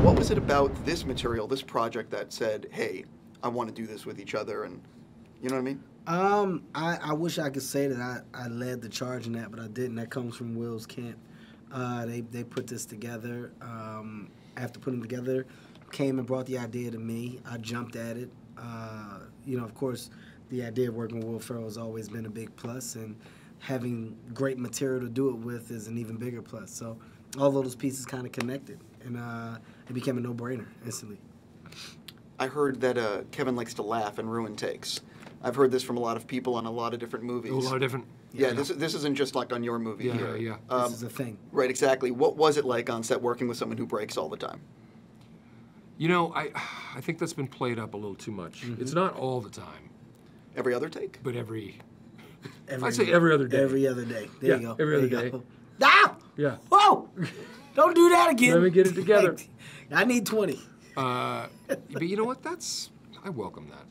What was it about this material, this project, that said, hey, I want to do this with each other, and you know what I mean? I wish I could say that I led the charge in that, but I didn't. That comes from Will's camp. They put this together. After putting it together, came and brought the idea to me. I jumped at it. You know, of course, the idea of working with Will Ferrell has always been a big plus, and having great material to do it with is an even bigger plus. So all of those pieces kind of connected, and it became a no-brainer instantly. I heard that Kevin likes to laugh and ruin takes. I've heard this from a lot of people on a lot of different movies. A lot of different. Yeah, this isn't just like on your movie here. Yeah. This is a thing. Right, exactly. What was it like on set working with someone who breaks all the time? You know, I think that's been played up a little too much. Mm-hmm. It's not all the time. Every other take? But I'd say every other day. Every other day. There you go. Every other day. Ah! Yeah. Whoa! Don't do that again. Let me get it together. I need 20. But you know what? I welcome that.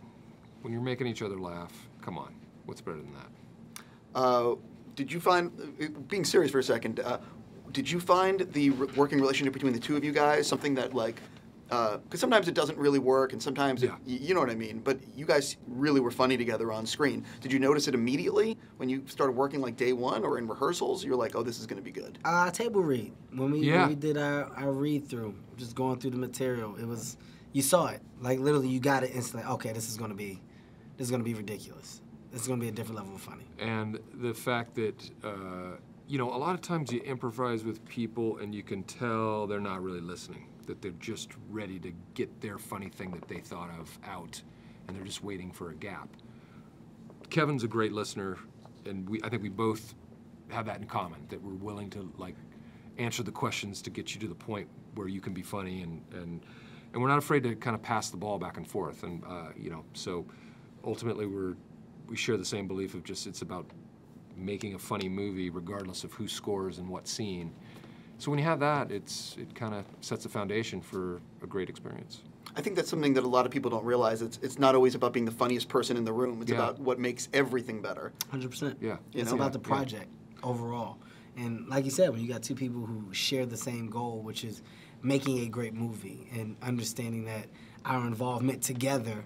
When you're making each other laugh, come on. What's better than that? Did you find, being serious for a second, did you find the working relationship between the two of you guys something that, like, because sometimes it doesn't really work, and sometimes, you know what I mean, but you guys really were funny together on screen. Did you notice it immediately when you started working, like, day one, or in rehearsals? You're like, oh, this is going to be good. Table read. When we did our read-through, just going through the material, it was, you saw it. Like, literally, you got it instantly. Okay, this is going to be ridiculous. This is going to be a different level of funny. And the fact that, you know, a lot of times you improvise with people and you can tell they're not really listening, that they're just ready to get their funny thing that they thought of out, and they're just waiting for a gap. Kevin's a great listener, and I think we both have that in common, that we're willing to, like, answer the questions to get you to the point where you can be funny, and we're not afraid to kind of pass the ball back and forth, and you know, so ultimately we share the same belief of just it's about making a funny movie regardless of who scores and what scene. So when you have that, it kind of sets a foundation for a great experience. I think that's something that a lot of people don't realize. It's not always about being the funniest person in the room. It's about what makes everything better. 100%. Yeah. It's about the project overall. And like you said, when you got two people who share the same goal, which is making a great movie, and understanding that our involvement together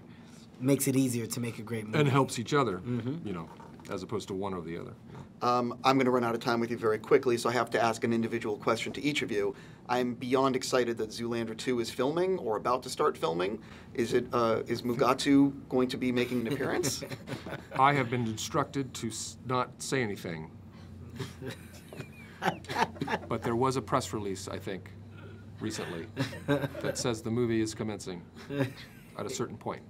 makes it easier to make a great movie. And helps each other, you know, as opposed to one or the other. I'm going to run out of time with you very quickly, so I have to ask an individual question to each of you. I'm beyond excited that Zoolander 2 is filming, or about to start filming. Is Mugatu going to be making an appearance? I have been instructed to not say anything. But there was a press release, I think, recently, that says the movie is commencing at a certain point,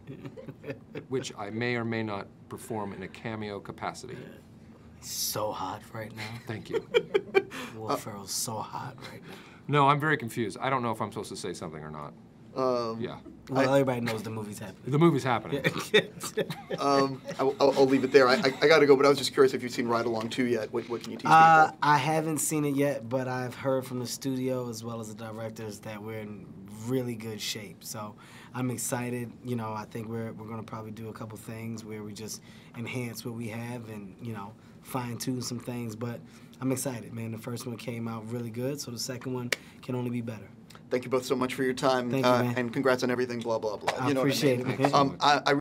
which I may or may not perform in a cameo capacity. So hot right now. Thank you. Will Ferrell's so hot right now. No, I'm very confused. I don't know if I'm supposed to say something or not. Yeah. Well, everybody knows the movie's happening. The movie's happening. I'll leave it there. I got to go, but I was just curious if you've seen Ride Along 2 yet. What can you teach people? I haven't seen it yet, but I've heard from the studio as well as the directors that we're in really good shape. So I'm excited. You know, I think we're going to probably do a couple things where we just enhance what we have and, you know, fine-tune some things. But I'm excited, man. The first one came out really good, so the second one can only be better. Thank you both so much for your time. Thank you, man. And congrats on everything, blah, blah, blah. I appreciate it, man. I